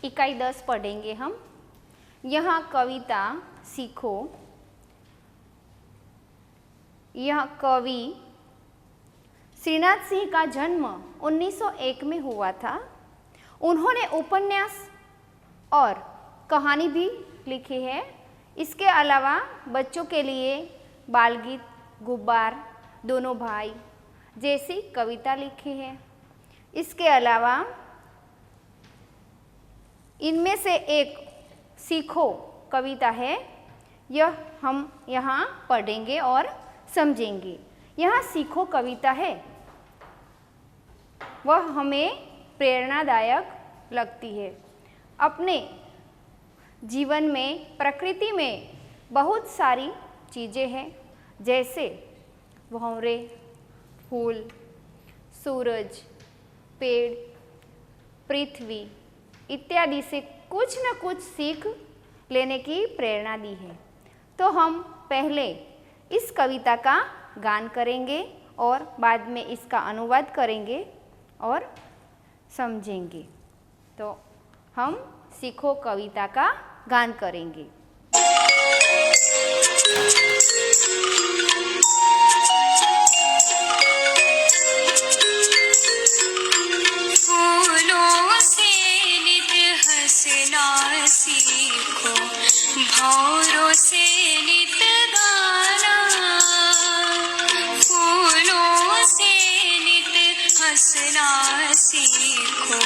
इकाई 10 पढ़ेंगे हम। यहाँ कविता सीखो। यह कवि श्रीनाथ सिंह का जन्म 1901 में हुआ था। उन्होंने उपन्यास और कहानी भी लिखी है। इसके अलावा बच्चों के लिए बालगीत, गुब्बार, दोनों भाई जैसी कविता लिखी है। इसके अलावा इनमें से एक सीखो कविता है, यह हम यहाँ पढ़ेंगे और समझेंगे। यहाँ सीखो कविता है वह हमें प्रेरणादायक लगती है। अपने जीवन में प्रकृति में बहुत सारी चीज़ें हैं, जैसे भंवरे, फूल, सूरज, पेड़, पृथ्वी इत्यादि से कुछ न कुछ सीख लेने की प्रेरणा दी है। तो हम पहले इस कविता का गान करेंगे और बाद में इसका अनुवाद करेंगे और समझेंगे। तो हम सीखो कविता का गान करेंगे। फूलों से नित हंसना सीखो, भंवरों से नित गाना। फूलों से नित हंसना सीखो,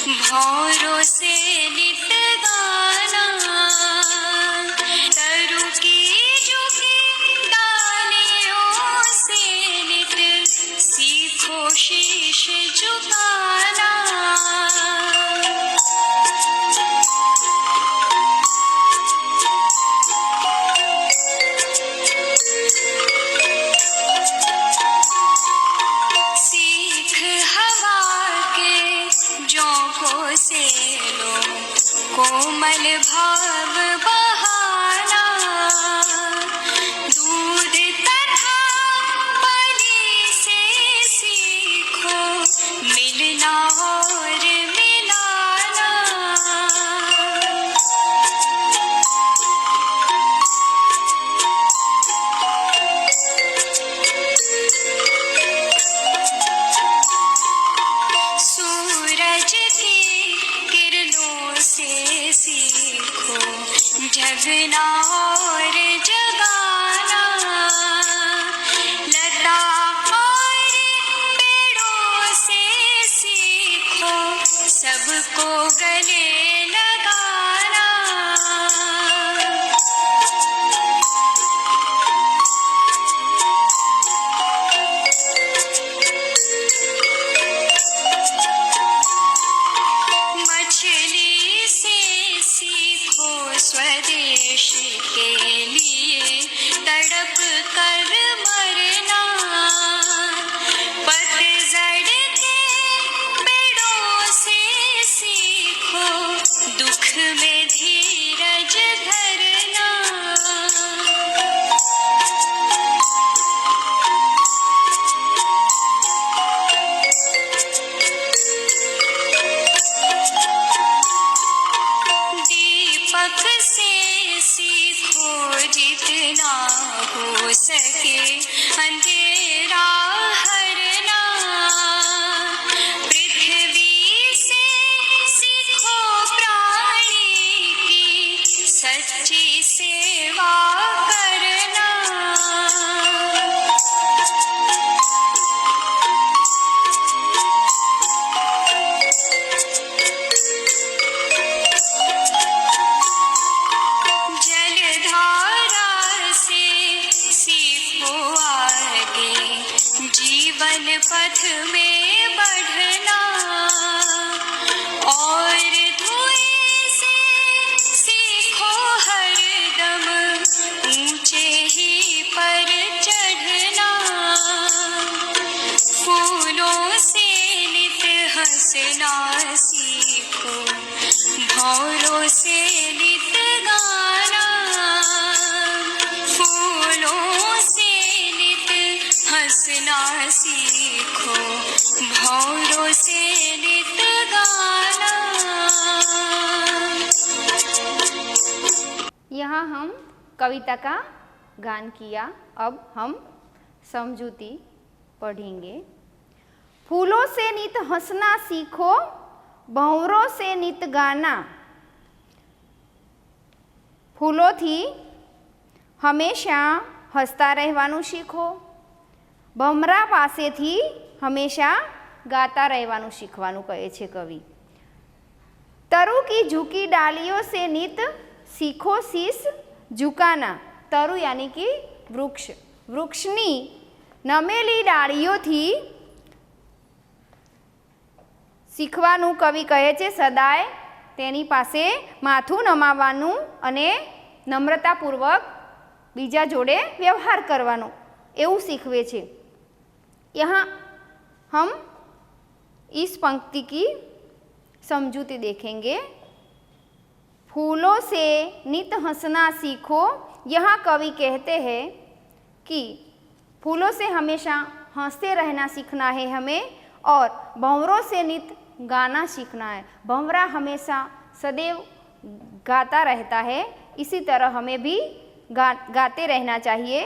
भंवरों से नित गाना। तरु की झुकी डालियों से नित सीखो शीश झुकाना। सीख हवा के झोंकों से लो, कोमल भाव बहाना। दूध तथा पानी से सीखो, मिलना और मिलाना। सूरज की किरणों से सीखो, जगना और जगाना। लता और पेड़ों से सीखो, सबको गले लगाना। मछली से सीखो स्वदेश के लिए तड़प कर मरना। पतझड़ के पेड़ों से सीखो, दुख में धीरज धरना। दीपक से सीखो, जितना हो सके अंधेरा हरना। पृथ्वी से सीखो, प्राणी की सच्ची सेवा करना। जलधारा से सीखो आगे, जीवन पथ में बढ़ना। और धुएं से सीखो हरदम ऊंचे ही पर चढ़ना। फूलों से नित हंसना सीखो, भंवरों से नित गाना। फूलों से नित हंसना सीखो, यहाँ हम कविता का गान किया। अब हम समझूती पढ़ेंगे। फूलों से नित हंसना सीखो, भंवरों से नित गाना। ફૂલોથી હંમેશા હસતા રહેવાનું શીખો, ભમરા પાસેથી હંમેશા ગાતા રહેવાનું શીખવાનું કહે છે કવિ। तरु की झुकी डालियों से नित सीखो शीश झुकाना। तरु यानी कि वृक्ष, वृक्षनी नमेली डाળીઓથી શીખવાનું કવિ કહે છે। સદાય તેની પાસે માથું નમાવવાનું અને નમ્રતાપૂર્વક બીજા જોડે વ્યવહાર કરવાનો એવું શીખવે છે। यहाँ हम इस पंक्ति की समझूती देखेंगे। फूलों से नित हंसना सीखो। यहाँ कवि कहते हैं कि फूलों से हमेशा हंसते रहना सीखना है हमें, और भंवरों से नित गाना सीखना है। भंवरा हमेशा सदैव गाता रहता है, इसी तरह हमें भी गाते रहना चाहिए।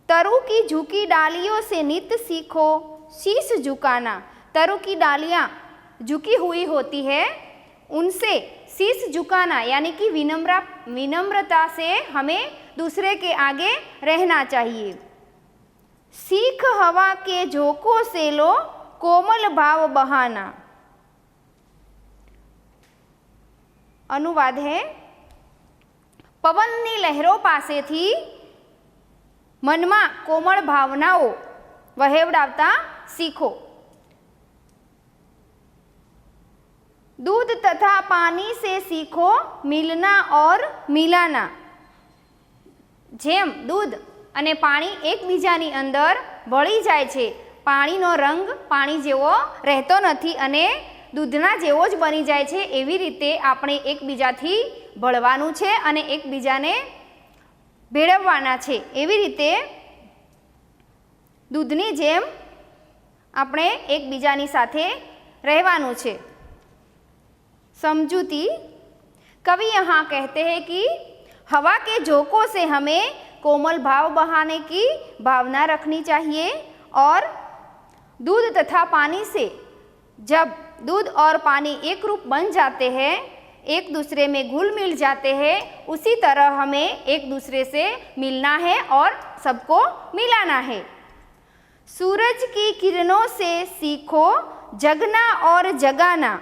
तरु की झुकी डालियों से नित सीखो शीश झुकाना। तरु की डालियाँ झुकी हुई होती है, उनसे शीश झुकाना यानी कि विनम्रता से हमें दूसरे के आगे रहना चाहिए। सीख हवा के झोंकों से लो कोमल भाव बहाना। अनुवाद है, પવનની લહેરો પાસેથી મનમાં કોમળ ભાવનાઓ વહેવડાવતા શીખો। दूध तथा पानी से सीखो मिलना और मिलाना। જેમ દૂધ અને પાણી એકબીજાની અંદર ભળી જાય છે, પાણીનો રંગ પાણી જેવો રહેતો નથી અને દૂધના જેવો જ બની જાય છે, એવી રીતે આપણે એકબીજાથી ભળવાનું છે અને એકબીજાને ભેળવવાના છે। એવી રીતે દૂધની જેમ આપણે એકબીજાની સાથે રહેવાનું છે। समझूती। कवि यहाँ कहते हैं कि हवा के झोंकों से हमें कोमल भाव बहाने की भावना रखनी चाहिए, और दूध तथा पानी से जब दूध और पानी एक रूप बन जाते हैं, एक दूसरे में घुल मिल जाते हैं, उसी तरह हमें एक दूसरे से मिलना है और सबको मिलाना है। सूरज की किरणों से सीखो जगना और जगाना।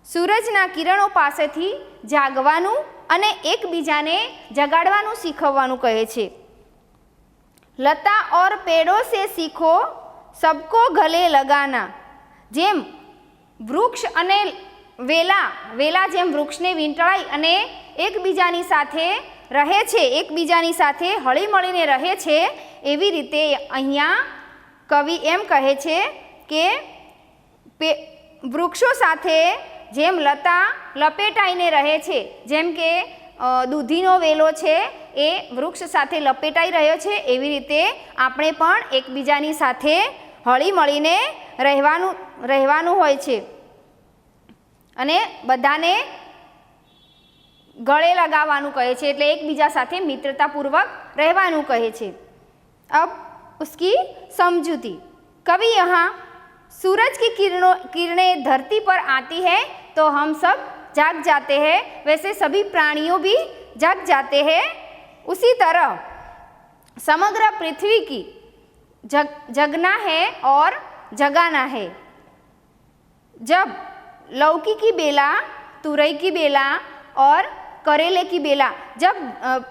સૂરજના કિરણો પાસેથી જાગવાનું અને એકબીજાને જગાડવાનું શીખવવાનું કહે છે। લતા ઓર પેડો સે સીખો સબકો ગલે લગાના। જેમ વૃક્ષ અને વેલા જેમ વૃક્ષને વીંટળાઈ અને એકબીજાની સાથે રહે છે, એકબીજાની સાથે હળીમળીને રહે છે, એવી રીતે અહીંયા કવિ એમ કહે છે કે વૃક્ષો સાથે જેમ લતા લપેટાઈને રહે છે, જેમ કે દૂધીનો વેલો છે એ વૃક્ષ સાથે લપેટાઈ રહ્યો છે, એવી રીતે આપણે પણ એકબીજાની સાથે હળીમળીને રહેવાનું હોય છે અને બધાને ગળે લગાવવાનું કહે છે, એટલે એકબીજા સાથે મિત્રતાપૂર્વક રહેવાનું કહે છે। अब उसकी समझूती। कवि यहाँ सूरज की किरणें धरती पर आती है तो हम सब जाग जाते हैं, वैसे सभी प्राणियों भी जाग जाते हैं। उसी तरह समग्र पृथ्वी की जगना है और जगाना है। जब लौकी की बेला, तुरई की बेला और करेले की बेला जब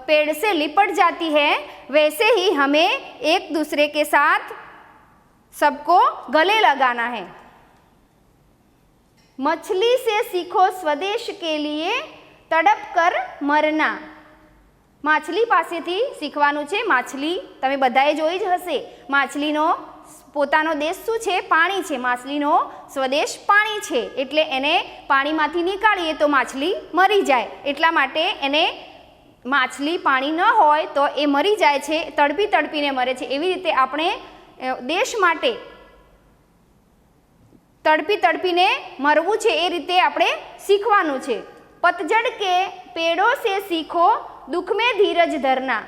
पेड़ से लिपट जाती है, वैसे ही हमें एक दूसरे के साथ सबको गले लगाना है। मछली से सीखो स्वदेश के लिए तड़प कर मरना। माछली पासेथी सीखवानुं छे। माछली तमे बधाए जोई ज हशे, माछलीनो पोतानो देश शुं छे? पाणी छे। माछलीनो स्वदेश पाणी छे, एटले एने पाणीमांथी निकाळीए तो माछली मरी जाय, एटला माटे एने माछली पाणी न होय तो ए मरी जाय छे, तड़पी तड़पीने मरे छे। एवी रीते आपणे देश माटे तड़पी तड़पीने मरवू छे, ए रीते आपणे शीखवानुं छे। पतझड़ के पेड़ों से सीखो दुख में धीरज धरना।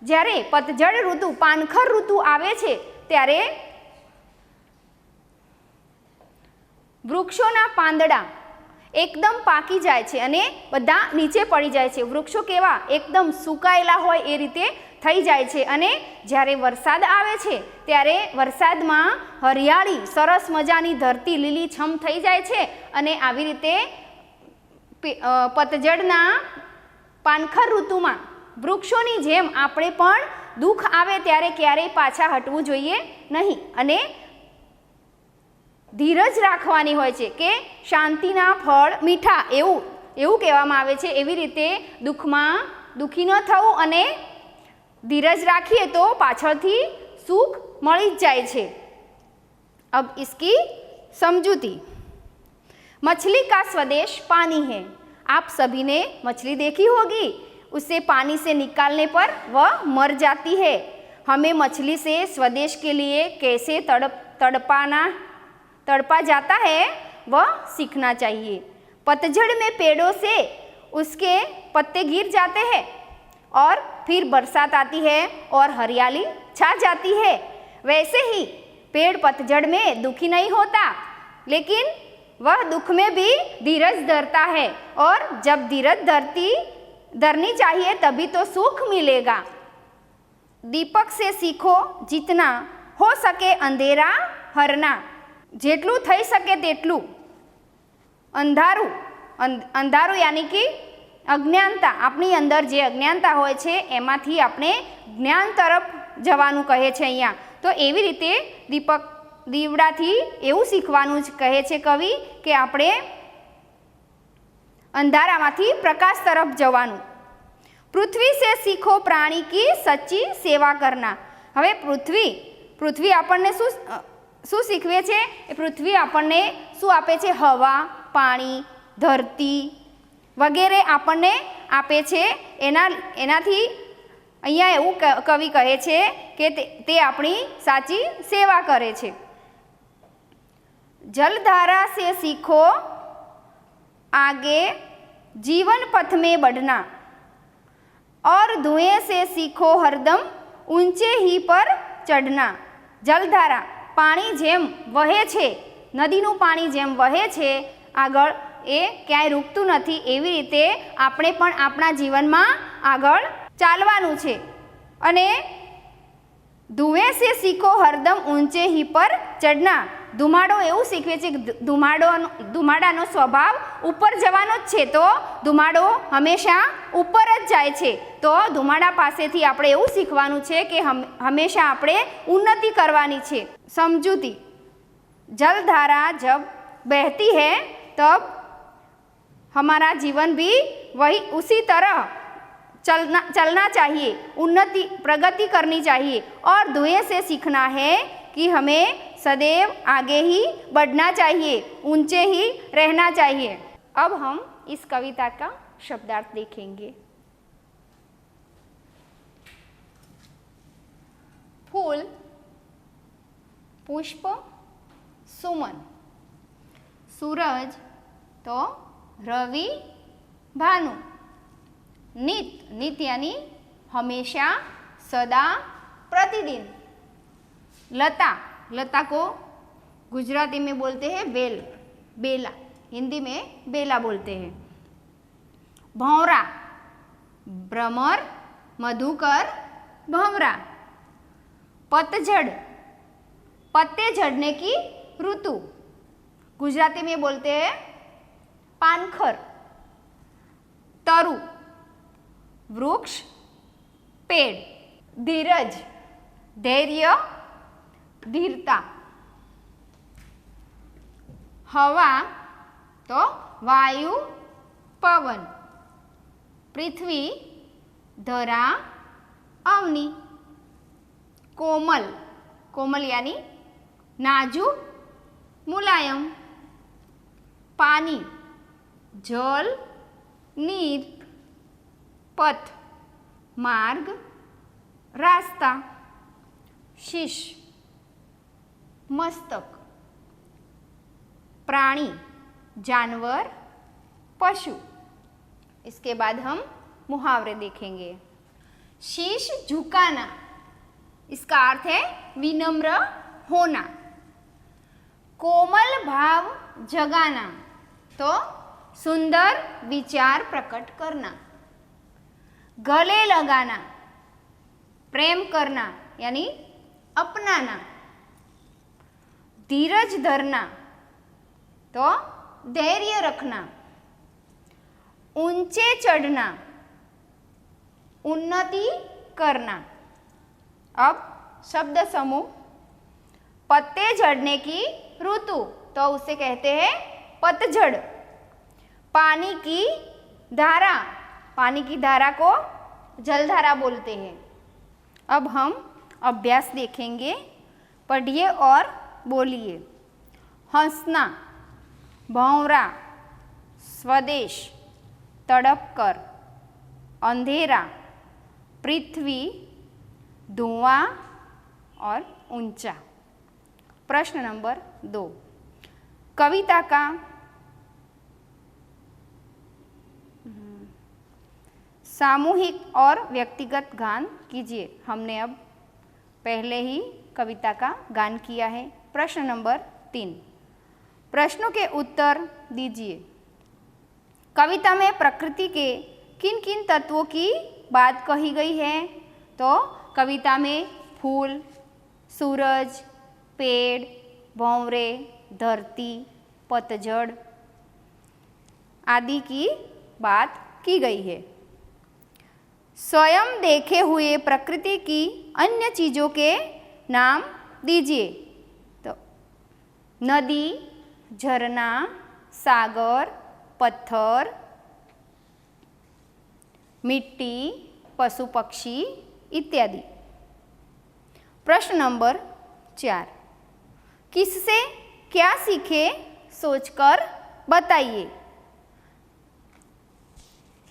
જ્યારે પતઝડ ઋતુ પાનખર ઋતુ આવે છે ત્યારે વૃક્ષોના પાંદડા એકદમ પાકી જાય છે અને બધા નીચે પડી જાય છે. વૃક્ષો કેવા એકદમ સુકાયેલા હોય એ રીતે થઈ જાય છે. અને જ્યારે વરસાદ આવે છે ત્યારે વરસાદમાં હરિયાળી સરસ મજાની ધરતી લીલીછમ થઈ જાય છે અને આવી રીતે પતઝડના પાનખર ઋતુમાં વૃક્ષોની જેમ આપણે પણ દુઃખ આવે ત્યારે ક્યારેય પાછા હટવું જોઈએ નહીં અને ધીરજ રાખવાની હોય છે કે શાંતિના ફળ મીઠા એવું કહેવામાં આવે છે. એવી રીતે દુઃખમાં દુઃખી ન થવું અને ધીરજ રાખીએ તો પાછળથી સુખ મળી જ જાય છે. अब इसकी समझूती. मछली का स्वदेश पानी है. आप सभी ने मछली देखी होगी. उसे पानी से निकालने पर वह मर जाती है. हमें मछली से स्वदेश के लिए कैसे तड़पा जाता है वह सीखना चाहिए. पतझड़ में पेड़ों से उसके पत्ते गिर जाते हैं और फिर बरसात आती है और हरियाली छा जाती है. वैसे ही पेड़ पतझड़ में दुखी नहीं होता लेकिन वह दुख में भी धीरज धरता है और जब धीरज धरनी चाहिए तभी तो सुख मिलेगा. दीपक से सीखो जितना हो सके अंधेरा हरना. જેટલું થઈ શકે તેટલું અંધારું યાની કે અજ્ઞાનતા, આપણી અંદર જે અજ્ઞાનતા હોય છે એમાંથી આપણે જ્ઞાન તરફ જવાનું કહે છે અહીંયા. તો એવી રીતે દીવડાથી એવું શીખવાનું જ કહે છે કવિ કે આપણે અંધારામાંથી પ્રકાશ તરફ જવાનું. પૃથ્વી સે શીખો પ્રાણી કી સચ્ચી સેવા કરના. હવે પૃથ્વી આપણને શું શીખવે છે? એ પૃથ્વી આપણને શું આપે છે? હવા, પાણી, ધરતી વગેરે આપણને આપે છે. એનાથી અહીંયા એવું કવિ કહે છે કે તે આપણી સાચી સેવા કરે છે. जलधारा से सीखो आगे जीवन पथ में बढ़ना और धुएं से सीखो हरदम ऊंचे ही पर चढ़ना. जलधारा પાણી જેમ વહે છે, નદીનું પાણી જેમ વહે છે આગળ એ ક્યાંય રૂકતું નથી. એવી રીતે આપણે પણ આપણા જીવનમાં આગળ ચાલવાનું છે. અને ધુએં સે શીખો હરદમ ઊંચે હી પર ચડના. ધુમાડો એવું શીખવે છે કે ધુમાડાનો સ્વભાવ ઉપર જવાનો જ છે, તો ધુમાડો હંમેશા ઉપર જ જાય છે. તો ધુમાડા પાસેથી આપણે એવું શીખવાનું છે કે હંમેશા આપણે ઉન્નતિ કરવાની છે. समझूती. जलधारा जब बहती है तब हमारा जीवन भी वही उसी तरह चलना चाहिए, उन्नति प्रगति करनी चाहिए और धुएं से सीखना है कि हमें सदैव आगे ही बढ़ना चाहिए, ऊंचे ही रहना चाहिए. अब हम इस कविता का शब्दार्थ देखेंगे. फूल, पुष्प, सुमन, सूरज तो रवि, भानु, नित यानी हमेशा, सदा, प्रतिदिन. लता को गुजराती में बोलते हैं बेला, हिंदी में बेला बोलते हैं. भंवरा, भ्रमर, मधुकर, भंवरा. पतझड़, पत्ते झड़ने की ऋतु, गुजराती में बोलते हैं पानखर. तरु, वृक्ष, पेड़. धीरज, धैर्य, धीरता. हवा तो वायु, पवन. पृथ्वी, धरा, अवनी. कोमल यानी नाजुक, मुलायम. पानी, जल, नीर. पथ, मार्ग, रास्ता. शीश, मस्तक. प्राणी, जानवर, पशु. इसके बाद हम मुहावरे देखेंगे। शीश झुकाना, इसका अर्थ है विनम्र होना। कोमल भाव जगाना, तो सुंदर विचार प्रकट करना। गले लगाना, प्रेम करना यानी अपनाना। धीरज धरना, तो धैर्य रखना। ऊंचे चढ़ना, उन्नति करना। अब शब्द समूह, पत्ते झड़ने की ऋतु, तो उसे कहते हैं पतझड़। पानी की धारा, पानी की धारा को जलधारा बोलते हैं। अब हम अभ्यास देखेंगे, पढ़िए और बोलिए। हंसना, भंवरा, स्वदेश, तड़प कर, अंधेरा, पृथ्वी, धुआं और ऊंचा। प्रश्न नंबर 2, कविता का सामूहिक और व्यक्तिगत गान कीजिए। हमने अब पहले ही कविता का गान किया है। प्रश्न नंबर 3, प्रश्नों के उत्तर दीजिए। कविता में प्रकृति के किन किन तत्वों की बात कही गई है? तो कविता में फूल, सूरज, पेड़, भंवरे, धरती, पतझड़ आदि की बात की गई है। स्वयं देखे हुए प्रकृति की अन्य चीज़ों के नाम दीजिए। तो नदी, झरना, सागर, पत्थर, मिट्टी, पशु पक्षी इत्यादि। प्रश्न नंबर 4, किससे क्या सीखे सोचकर बताइए।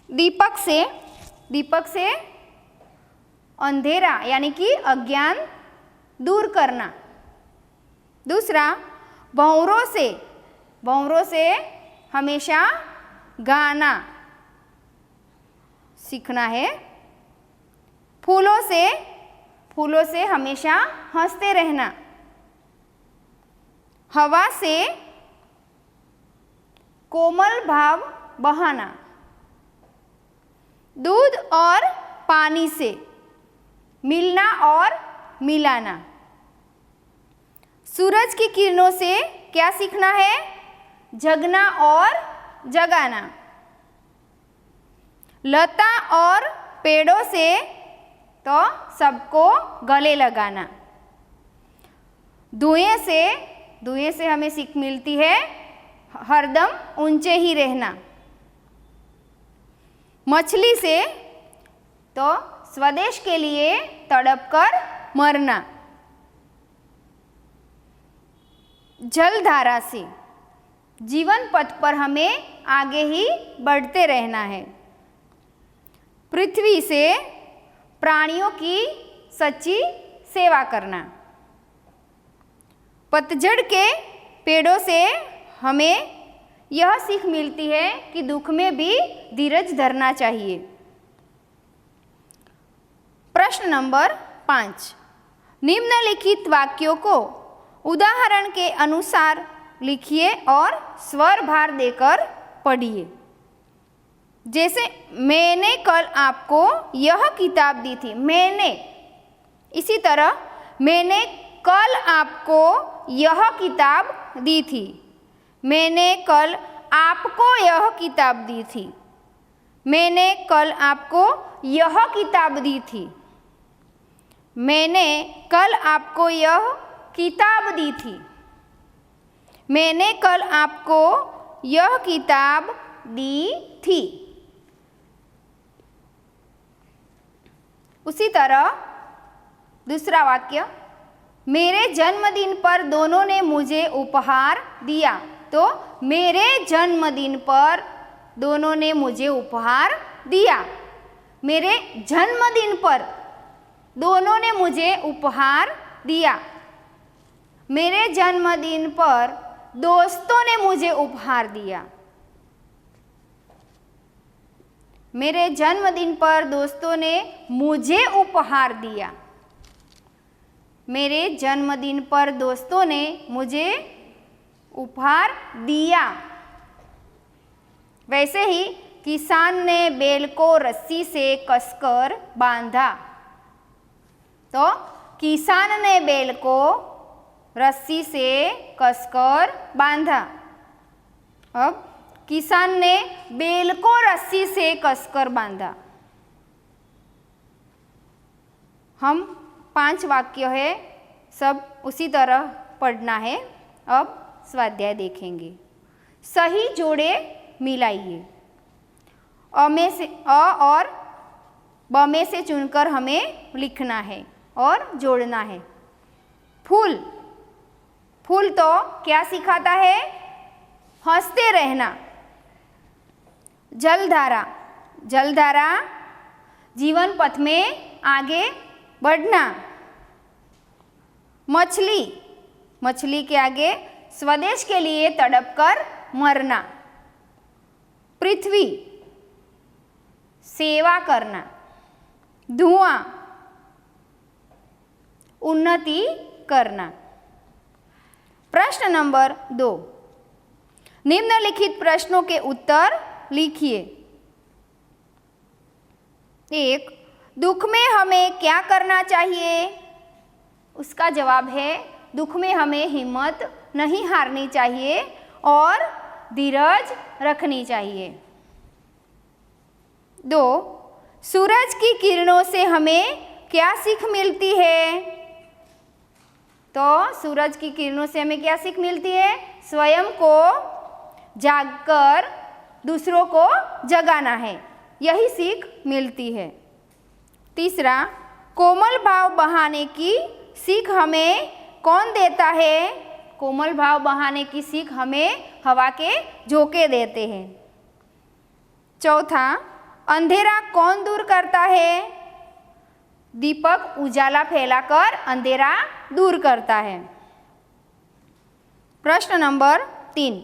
दीपक से अंधेरा यानी कि अज्ञान दूर करना। दूसरा, भंवरों से हमेशा गाना सीखना है। फूलों से हमेशा हंसते रहना। हवा से कोमल भाव बहाना। दूध और पानी से मिलना और मिलाना। सूरज की किरणों से क्या सीखना है? जगना और जगाना। लता और पेड़ों से तो सबको गले लगाना। धुएं से हमें सीख मिलती है हरदम ऊंचे ही रहना। मछली से तो स्वदेश के लिए तड़प कर मरना। जलधारा से जीवन पथ पर हमें आगे ही बढ़ते रहना है। पृथ्वी से प्राणियों की सच्ची सेवा करना। पतझड़ के पेड़ों से हमें यह सीख मिलती है कि दुख में भी धीरज धरना चाहिए। प्रश्न नंबर 5, निम्नलिखित वाक्यों को उदाहरण के अनुसार लिखिए और स्वर भार देकर पढ़िए। जैसे मैंने कल आपको यह किताब दी थी। इसी तरह मैंने कल आपको यह किताब दी थी। मैंने कल आपको यह किताब दी थी। मैंने कल आपको यह किताब दी थी। मैंने कल आपको यह किताब दी थी। मैंने कल आपको यह किताब दी थी। उसी तरह दूसरा वाक्य, मेरे जन्मदिन पर दोनों ने मुझे उपहार दिया। तो मेरे जन्मदिन पर दोनों ने मुझे उपहार दिया। मेरे जन्मदिन पर दोनों ने मुझे उपहार दिया। मेरे जन्मदिन पर दोस्तों ने मुझे उपहार दिया। मेरे जन्मदिन पर दोस्तों ने मुझे उपहार दिया। मेरे जन्मदिन पर दोस्तों ने मुझे उपहार दिया। वैसे ही किसान ने बैल को रस्सी से कसकर बांधा। तो किसान ने बैल को रस्सी से कसकर बांधा। अब किसान ने बैल को रस्सी से कसकर बांधा। हम 5 वाक्य है, सब उसी तरह पढ़ना है। अब स्वाध्याय देखेंगे। सही जोड़े मिलाइए। अ में से अ और ब में से चुनकर हमें लिखना है और जोड़ना है। फूल, फूल तो क्या सिखाता है? हंसते रहना। जलधारा, जलधारा जीवन पथ में आगे बढ़ना। मछली, मछली के आगे स्वदेश के लिए तड़प कर मरना। पृथ्वी, सेवा करना। धुआं, उन्नति करना। प्रश्न नंबर 2, निम्नलिखित प्रश्नों के उत्तर लिखिए। 1, दुख में हमें क्या करना चाहिए? उसका जवाब है, दुख में हमें हिम्मत नहीं हारनी चाहिए और धीरज रखनी चाहिए। 2, सूरज की किरणों से हमें क्या सीख मिलती है? तो सूरज की किरणों से हमें क्या सीख मिलती है? स्वयं को जागकर दूसरों को जगाना है, यही सीख मिलती है। 3, कोमल भाव बहाने की सीख हमें कौन देता है? कोमल भाव बहाने की सीख हमें हवा के झोंके देते हैं। 4, अंधेरा कौन दूर करता है? दीपक उजाला फैलाकर अंधेरा दूर करता है। प्रश्न नंबर 3,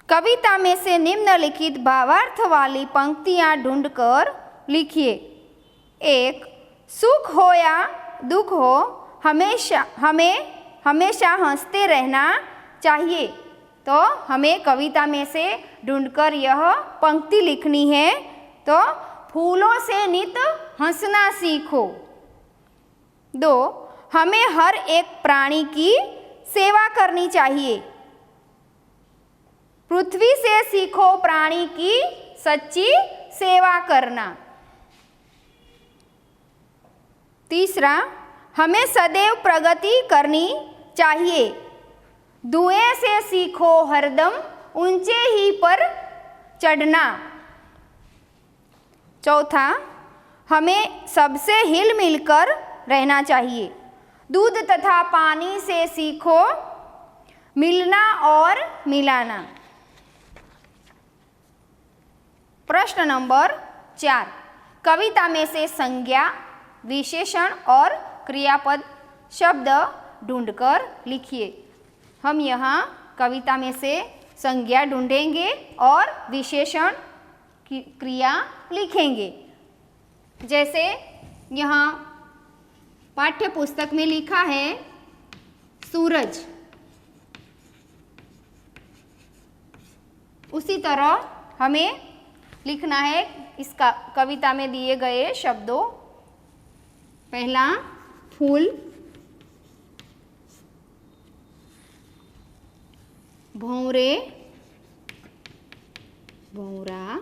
कविता में से निम्नलिखित भावार्थ वाली पंक्तियां ढूंढकर लिखिए। 1, सुख हो या दुख हो हमें हमेशा हंसते रहना चाहिए। तो हमें कविता में से ढूंढकर यह पंक्ति लिखनी है। तो फूलों से नित हंसना सीखो। 2, हमें हर एक प्राणी की सेवा करनी चाहिए। पृथ्वी से सीखो प्राणी की सच्ची सेवा करना। 3, हमें सदैव प्रगति करनी चाहिए। धुएं से सीखो हरदम ऊंचे ही पर चढ़ना। 4, हमें सबसे हिल मिलकर रहना चाहिए। दूध तथा पानी से सीखो मिलना और मिलाना। प्रश्न नंबर 4, कविता में से संज्ञा, विशेषण और क्रियापद शब्द ढूंढकर लिखिए। हम यहाँ कविता में से संज्ञा ढूंढेंगे और विशेषण की क्रिया लिखेंगे। जैसे यहाँ पाठ्य पुस्तक में लिखा है सूरज, उसी तरह हमें लिखना है इसका कविता में दिए गए शब्दों। पहला फूल, भौरे, भौरा,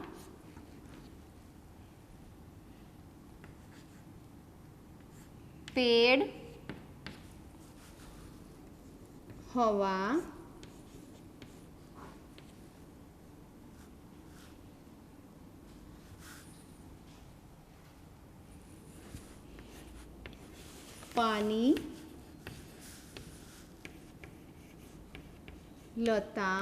पेड़, हवा, पानी, लता,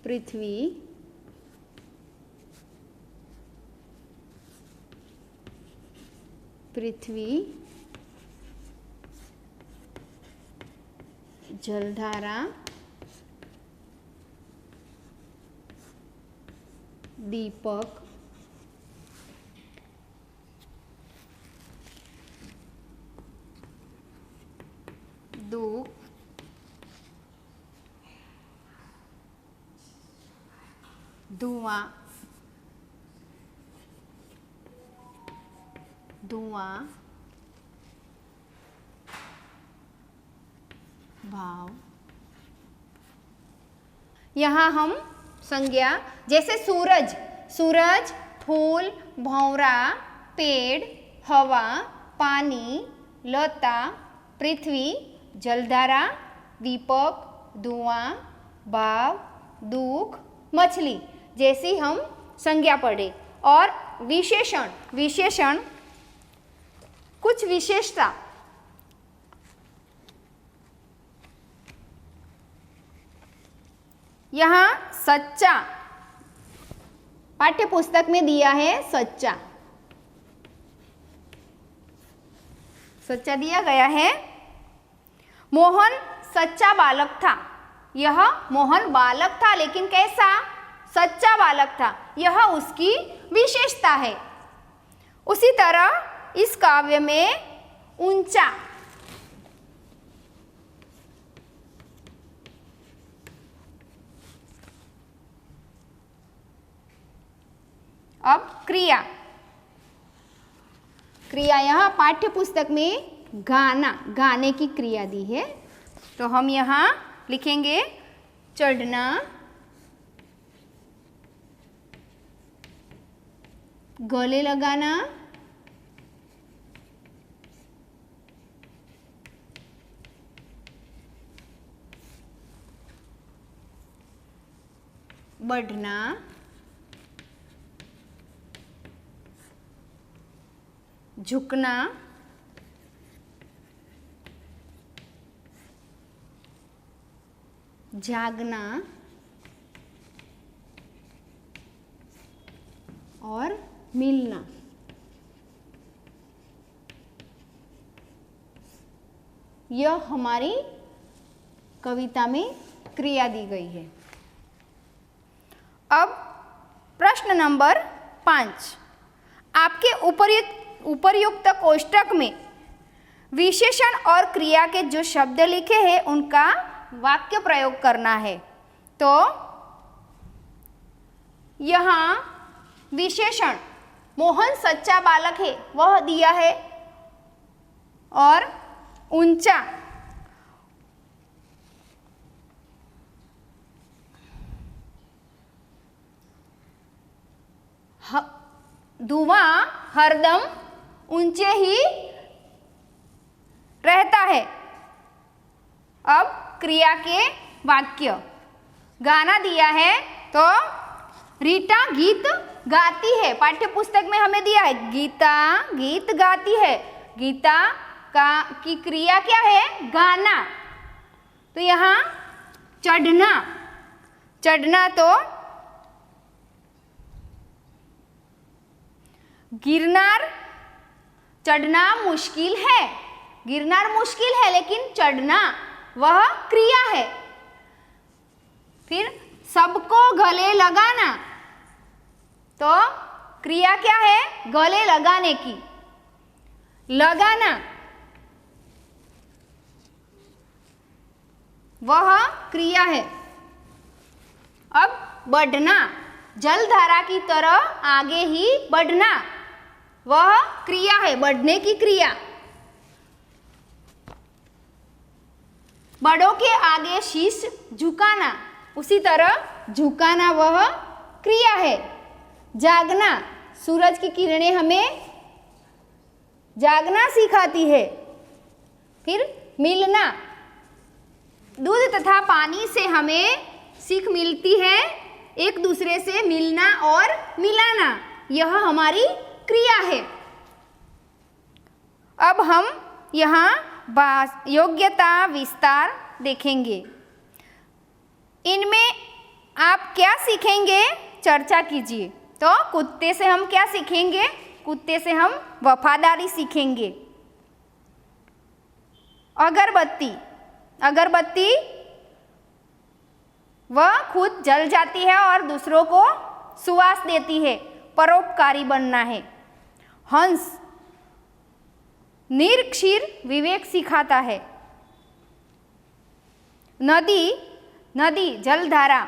पृथ्वी, पृथ्वी, जलधारा, दीपक, धूप, धुआं, धुआं, भाव। यहाँ हम संज्ञा जैसे सूरज, सूरज, फूल, भंवरा, पेड़, हवा, पानी, लता, पृथ्वी, जलधारा, दीपक, धुआं, भाव, दुख, मछली जैसी हम संज्ञा पढ़े। और विशेषण, विशेषण कुछ विशेषता, यहाँ सच्चा पाठ्य पुस्तक में दिया है, सच्चा, सच्चा दिया गया है। मोहन सच्चा बालक था। यह मोहन बालक था, लेकिन कैसा? सच्चा बालक था। यह उसकी विशेषता है। उसी तरह इस काव्य में ऊंचा, अब क्रिया, क्रिया यहाँ पाठ्य पुस्तक में गाना, गाने की क्रिया दी है, तो हम यहाँ लिखेंगे चढ़ना, गले लगाना, बढ़ना, झुकना, जागना और मिलना। यह हमारी कविता में क्रिया दी गई है। अब प्रश्न नंबर 5, आपके उपर्युक्त कोष्ठक में विशेषण और क्रिया के जो शब्द लिखे हैं उनका वाक्य प्रयोग करना है। तो यहाँ विशेषण मोहन सच्चा बालक है वह दिया है, और ऊंचा धुआं हरदम ऊंचे ही रहता है। अब क्रिया के वाक्य, गाना दिया है तो रीटा गीत गाती है। पाठ्य पुस्तक में हमें दिया है गीता गीत गाती है। गीता की क्रिया क्या है? गाना। तो यहाँ चढ़ना, चढ़ना तो गिरनार, चढ़ना मुश्किल है, गिरनार मुश्किल है, लेकिन चढ़ना वह क्रिया है। फिर सबको गले लगाना, तो क्रिया क्या है? गले लगाने की। लगाना वह क्रिया है। अब बढ़ना, जलधारा की तरह आगे ही बढ़ना वह क्रिया है, बढ़ने की क्रिया। बड़ों के आगे शीश झुकाना, उसी तरह झुकाना वह क्रिया है। जागना, सूरज की किरणें हमें जागना सिखाती है। फिर मिलना, दूध तथा पानी से हमें सीख मिलती है एक दूसरे से मिलना और मिलाना, यह हमारी क्रिया है। अब हम यहाँ योग्यता विस्तार देखेंगे। इनमें आप क्या सीखेंगे? चर्चा कीजिए। तो कुत्ते से हम क्या सीखेंगे? कुत्ते से हम वफादारी सीखेंगे। अगरबत्ती, अगरबत्ती वह खुद जल जाती है और दूसरों को सुवास देती है, परोपकारी बनना है। हंस निर्क्षीर विवेक सिखाता है। नदी जलधारा,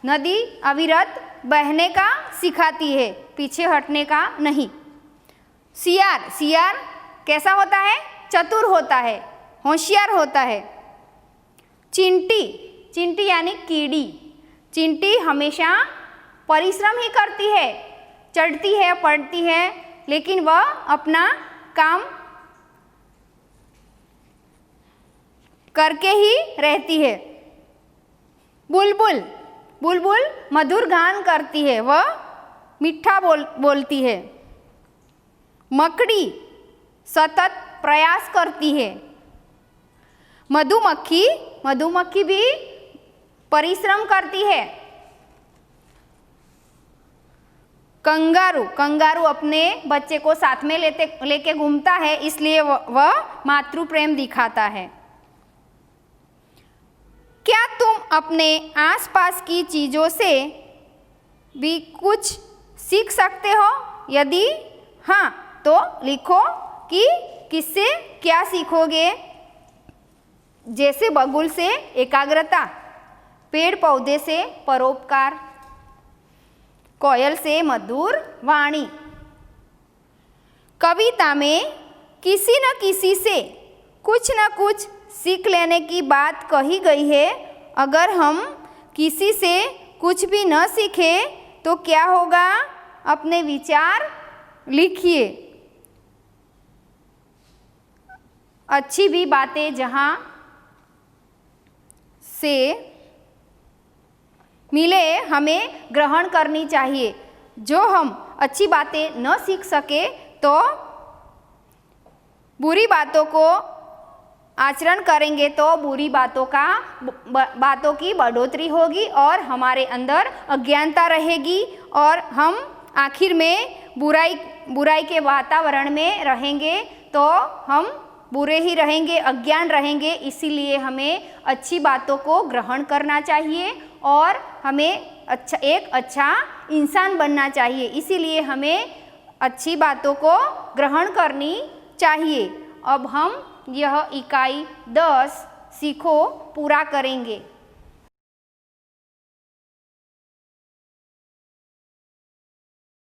नदी अविरत बहने का सिखाती है, पीछे हटने का नहीं। सियार कैसा होता है? चतुर होता है, होशियार होता है। चींटी यानी कीड़ी, चींटी हमेशा परिश्रम ही करती है, चढ़ती है, पड़ती है, लेकिन वह अपना काम करके ही रहती है। बुलबुल मधुर गान करती है, वह मीठा बोलती है। मकड़ी सतत प्रयास करती है। मधुमक्खी भी परिश्रम करती है। कंगारू अपने बच्चे को साथ में लेके घूमता है, इसलिए वह मातृ प्रेम दिखाता है। क्या तुम अपने आसपास की चीज़ों से भी कुछ सीख सकते हो? यदि हाँ तो लिखो कि किससे क्या सीखोगे। जैसे बबूल से एकाग्रता, पेड़ पौधे से परोपकार, कोयल से मधुर वाणी। कविता में किसी न किसी से कुछ न कुछ सीख लेने की बात कही गई है। अगर हम किसी से कुछ भी न सीखे तो क्या होगा? अपने विचार लिखिए। अच्छी भी बातें जहाँ से मिले हमें ग्रहण करनी चाहिए। जो हम अच्छी बातें न सीख सके तो बुरी बातों को आचरण करेंगे तो बुरी बातों की बढ़ोतरी होगी और हमारे अंदर अज्ञानता रहेगी और हम आखिर में बुराई के वातावरण में रहेंगे तो हम बुरे ही रहेंगे, अज्ञान रहेंगे। इसीलिए हमें अच्छी बातों को ग्रहण करना चाहिए और हमें एक अच्छा इंसान बनना चाहिए। इसीलिए हमें अच्छी बातों को ग्रहण करनी चाहिए। अब हम यह इकाई 10 सीखो पूरा करेंगे।